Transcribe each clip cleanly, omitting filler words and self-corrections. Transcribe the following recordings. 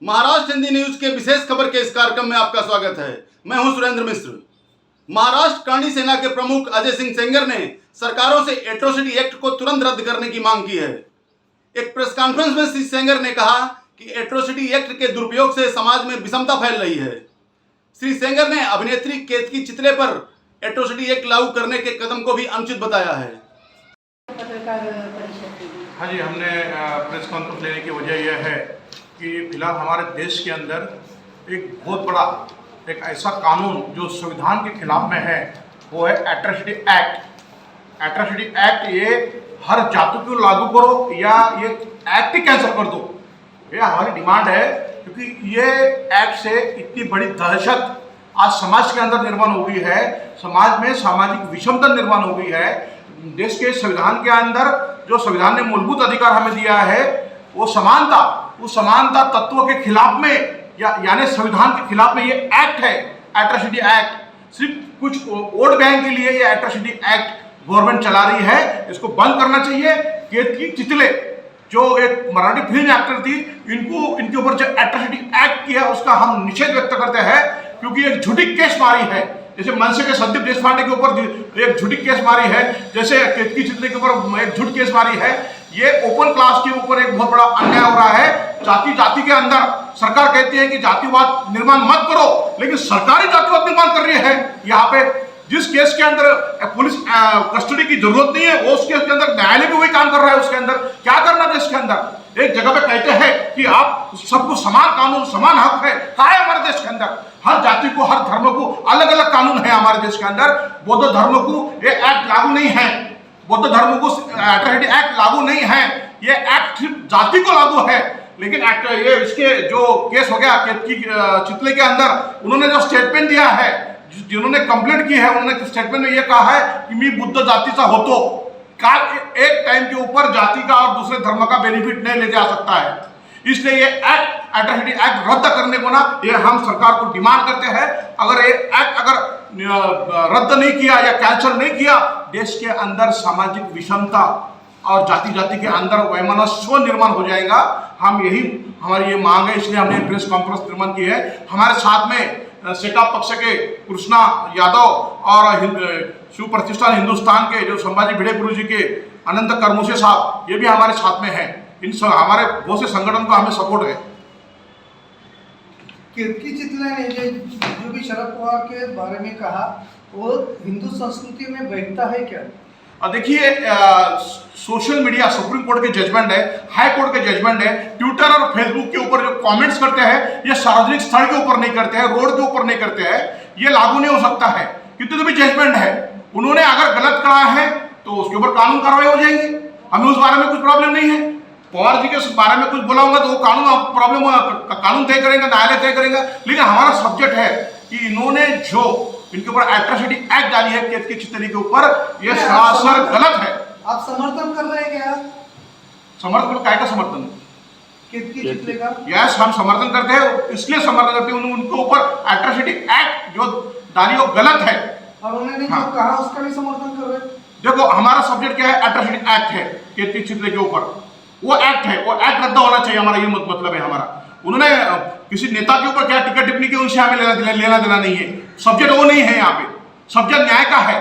Maharashtra Hindi news के विशेष खबर के इस कार्यक्रम में आपका स्वागत है। मैं हूं सुरेंद्र मिश्र। महाराष्ट्र क्रांति सेना के प्रमुख अजय सिंह सेंगर ने सरकारों से एट्रोसिटी एक्ट को तुरंत रद्द करने की मांग की है। एक प्रेस कॉन्फ्रेंस में श्री सेंगर ने कहा कि एट्रोसिटी एक्ट के दुरुपयोग से समाज में विषमता फैल रही है। श्री सेंगर ने अभिनेत्री केतकी चितले पर एट्रोसिटी एक्ट लागू करने के कदम को भी अनुचित बताया है। हाँ जी, हमने प्रेस कॉन्फ्रेंस लेने की वजह यह है कि फिलहाल हमारे देश के अंदर एक बहुत बड़ा एक ऐसा कानून जो संविधान के खिलाफ में है, वो है एट्रोसिटी एक्ट। एट्रोसिटी एक्ट ये हर जाति को लागू करो या ये एक्ट ही कैंसिल कर दो, ये हमारी डिमांड है। क्योंकि ये एक्ट से इतनी बड़ी दहशत आज समाज के अंदर निर्माण हो गई है, समाज में सामाजिक विषमता निर्माण हो गई है। देश के संविधान के अंदर जो संविधान ने मूलभूत अधिकार हमें दिया है, वो समानता तत्व के खिलाफ में यानी संविधान के खिलाफ में ये एक्ट है, एट्रोसिटी एक्ट। सिर्फ कुछ वोट बैंक के लिए ये एट्रोसिटी एक्ट गवर्नमेंट चला रही है, इसको बंद करना चाहिए। केतकी चितले जो एक मराठी फिल्म एक्टर थी, इनके ऊपर जो एट्रोसिटी एक्ट किया उसका हम निषेध व्यक्त करते हैं, क्योंकि एक झूठी केस मारी है। जैसे मनसे के संदीप देशपांडे के ऊपर एक झूठी केस मारी है, जैसे केतकी चितले के ऊपर एक झूठ केस मारी है। ये ओपन क्लास के ऊपर एक बहुत बड़ा अन्याय हो रहा है। जाति के अंदर सरकार कहती है कि जातिवाद निर्माण मत करो, लेकिन सरकारी जातिवाद निर्माण कर रही है। यहाँ पे जिस केस के अंदर पुलिस कस्टडी की जरूरत नहीं है, वो उस केस के अंदर न्यायालय भी वही काम कर रहा है। उसके अंदर क्या करना देश के अंदर एक जगह पे कहते हैं कि आप सबको समान कानून समान हक है। कहा है हमारे देश के अंदर हर जाति को हर धर्म को अलग अलग कानून है हमारे देश के अंदर। बौद्ध धर्म को ये एक्ट लागू नहीं है, बौद्ध धर्म को एट्रोसिटी एक्ट लागू नहीं है, ये एक्ट सिर्फ जाति को लागू है। लेकिन एक्ट ये इसके जो केस हो गया केतकी चितले के अंदर, उन्होंने जो स्टेटमेंट दिया है, जिन्होंने कंप्लेंट की है, उन्होंने स्टेटमेंट में ये कहा है कि मैं बुद्ध जाति सा होतो एक टाइम के ऊपर जाति का और दूसरे धर्म का बेनिफिट नहीं ले जा सकता है। इसलिए ये एक्ट एट्रोसिटी एक्ट रद्द करने को ना, ये हम सरकार को डिमांड करते हैं। अगर ये एक्ट अगर रद्द नहीं किया या कैंसिल नहीं किया, देश के अंदर सामाजिक विषमता और जाति के अंदर वैमनस्य निर्माण हो जाएगा। हमारी ये मांग है, इसलिए हमने प्रेस कॉन्फ्रेंस निर्माण की है। हमारे साथ में सेका पक्ष के कृष्णा यादव और शिव प्रतिष्ठान हिंदुस्तान के जो संभाजी भिड़े गुरु जी के अनंत कर्मुशे साहब, ये भी हमारे साथ में हैं। हमारे बहुत से संगठन का हमें सपोर्ट है। केतकी चितले ने जो भी शरद पवार के बारे में कहा, वो हिंदू संस्कृति में बैठता है क्या? देखिए, सोशल मीडिया सुप्रीम कोर्ट के जजमेंट है, हाई कोर्ट के जजमेंट है। ट्विटर और फेसबुक के ऊपर जो कमेंट्स करते हैं, ये सार्वजनिक स्थल के ऊपर नहीं करते हैं, रोड के ऊपर नहीं करते हैं, ये लागू नहीं हो सकता है, क्योंकि तो भी जजमेंट है। उन्होंने अगर गलत कहा है तो उसके ऊपर कानून कार्रवाई हो जाएगी। हमें उस बारे में कुछ प्रॉब्लम नहीं है। पवार जी के बारे में कुछ बोला होगा तो वो कानून तय करेंगे, न्यायालय तय करेगा। लेकिन हमारा सब्जेक्ट है कि इन्होंने जो इनके ऊपर एट्रोसिटी एक्ट डाली है केतकी चितले के ऊपर, ये सरासर गलत है। आप समर्थन कर रहे हैं क्या? समर्थन काय का समर्थन? केतकी चितले का? यस, हम समर्थन करते हैं, इसलिए समर्थन करते हैं। उनके ऊपर एट्रोसिटी एक्ट जो डाली वो गलत है, और उन्होंने जो कहा उसका भी समर्थन कर रहे हैं। देखो, हमारा सब्जेक्ट क्या है? एट्रोसिटी एक्ट है केतकी चितले के ऊपर, वो एक्ट है, वो एक्ट रद्द होना चाहिए। हमारा ये मतलब है हमारा। उन्होंने किसी नेता के ऊपर क्या टिकट टिप्पणी की, उनसे हमें लेना देना नहीं है। सब्जेक्ट वो नहीं है, यहाँ पे सब्जेक्ट न्याय का है।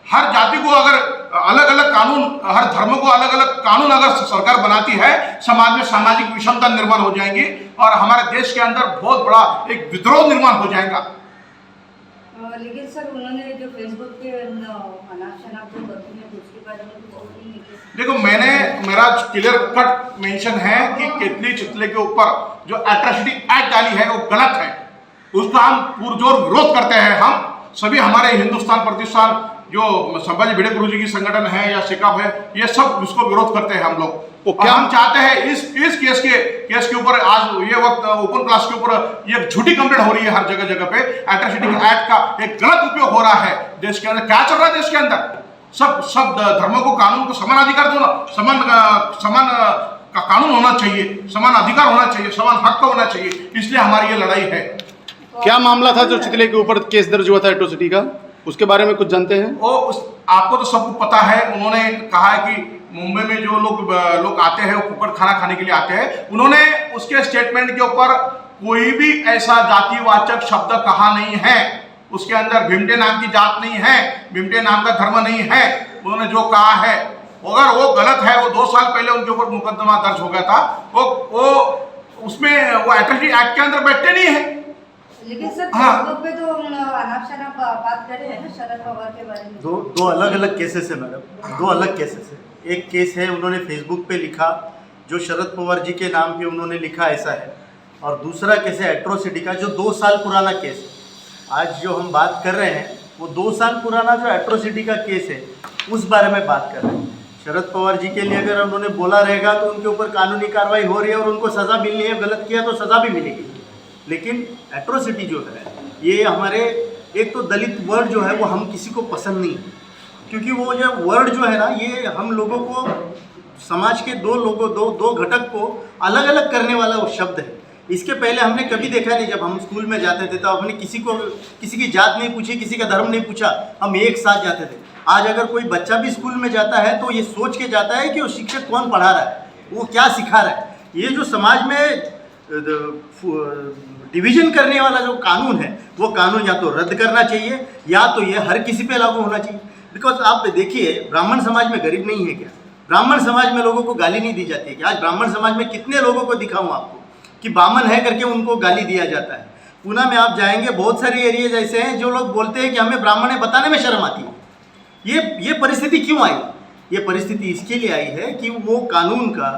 हर जाति को अगर अलग अलग कानून, हर धर्म को अलग अलग कानून अगर सरकार बनाती है, समाज में सामाजिक विषमता निर्माण हो जाएंगी और हमारे देश के अंदर बहुत बड़ा एक विद्रोह निर्माण हो जाएगा। लेकिन सर, उन्होंने जो फेसबुक पे अनाप शनाप जो करती है उसके बारे में देखो, मेरा क्लियर कट मेंशन है कि केतकी चितले के ऊपर जो एट्रोसिटी एक्ट डाली है वो गलत है। उसका हम पुरजोर विरोध करते हैं। हम सभी हमारे हिंदुस्तान प्रतिष्ठान जो संभाजी भिड़े गुरु जी की संगठन है या शिकाप है, ये सब इसको विरोध करते हैं हम लोग। क्या हम चाहते हैं इस केस के ऊपर आज ये वक्त ओपन क्लास के ऊपर ये झूठी कंप्लेंट हो रही है हर जगह पे। एट्रोसिटी एक्ट का एक गलत उपयोग हो रहा है देश के अंदर। क्या चल रहा है देश के अंदर? सब धर्मों को कानून को समान अधिकार दो ना, समान का कानून होना चाहिए, समान अधिकार होना चाहिए, समान हक होना चाहिए। इसलिए हमारी ये लड़ाई है। क्या मामला था जो चितले के ऊपर केस दर्ज हुआ था एट्रोसिटी का, उसके बारे में कुछ जानते हैं? आपको तो सब पता है। उन्होंने कहा है कि मुंबई में जो लोग आते हैं वो फुकट खाना खाने के लिए आते हैं। उन्होंने उसके स्टेटमेंट के ऊपर कोई भी ऐसा जातिवाचक शब्द कहा नहीं है। उसके अंदर भीमटे नाम की जात नहीं है, भीमटे नाम का धर्म नहीं है। उन्होंने जो कहा है अगर वो गलत है, वो 2 साल पहले उनके ऊपर मुकदमा दर्ज हो गया था, वो उसमें वो एट्रोसिटी एक्ट के अंदर बैठते नहीं है। लेकिन सर हाँ। फेसबुक पे तो अनाप शनाप बात करे हैं ना शरद पवार के बारे में। दो अलग अलग केसेस है मैडम, 2 अलग केसेस है। एक केस है उन्होंने फेसबुक पे लिखा जो शरद पवार जी के नाम पे उन्होंने लिखा ऐसा है, और दूसरा केस है एट्रोसिटी का जो 2 साल पुराना केस है। आज जो हम बात कर रहे हैं वो 2 साल पुराना जो एट्रोसिटी का केस है उस बारे में बात कर रहे हैं। शरद पवार जी के लिए अगर उन्होंने बोला रहेगा तो उनके ऊपर कानूनी कार्रवाई हो रही है और उनको सज़ा मिलनी है, गलत किया तो सज़ा भी मिलेगी। लेकिन एट्रोसिटी जो है ये हमारे एक तो दलित वर्ड जो है वो हम किसी को पसंद नहीं, क्योंकि वो जो वर्ड जो है ना ये हम लोगों को समाज के दो घटक को अलग अलग करने वाला वो शब्द है। इसके पहले हमने कभी देखा नहीं, जब हम स्कूल में जाते थे तो हमने किसी की जात नहीं पूछी, किसी का धर्म नहीं पूछा, हम एक साथ जाते थे। आज अगर कोई बच्चा भी स्कूल में जाता है तो ये सोच के जाता है कि वो शिक्षक कौन पढ़ा रहा है, वो क्या सिखा रहा है। ये जो समाज में डिवीजन करने वाला जो कानून है वो कानून या तो रद्द करना चाहिए या तो ये हर किसी पे लागू होना चाहिए। बिकॉज आप देखिए ब्राह्मण समाज में गरीब नहीं है क्या? ब्राह्मण समाज में लोगों को गाली नहीं दी जाती है क्या? आज ब्राह्मण समाज में कितने लोगों को दिखाऊं आपको कि बामन है करके उनको गाली दिया जाता है। पूना में आप जाएंगे बहुत सारे एरियाज ऐसे हैं जो लोग बोलते हैं कि हमें ब्राह्मण है बताने में शर्म आती है। ये परिस्थिति क्यों आई? ये परिस्थिति इसके लिए आई है कि वो कानून का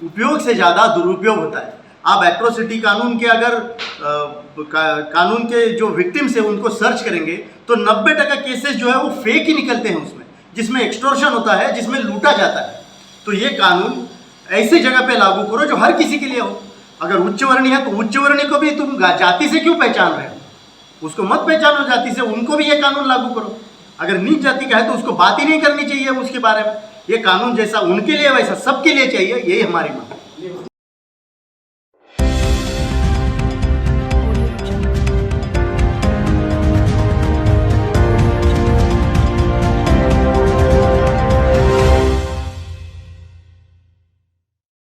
उपयोग से ज़्यादा दुरुपयोग होता है। आप एट्रोसिटी कानून के अगर कानून के जो विक्टिम्स है उनको सर्च करेंगे तो 90% केसेस जो है वो फेक ही निकलते हैं उसमें, जिसमें एक्सटॉर्शन होता है, जिसमें लूटा जाता है। तो ये कानून ऐसी जगह पे लागू करो जो हर किसी के लिए हो। अगर उच्च वर्णी है तो उच्च वर्णी को भी तुम जाति से क्यों पहचान रहे हो? उसको मत पहचानो जाति से, उनको भी ये कानून लागू करो। अगर नीच जाति का है तो उसको बात ही नहीं करनी चाहिए उसके बारे में। ये कानून जैसा उनके लिए वैसा सबके लिए चाहिए, यही हमारी मांग है।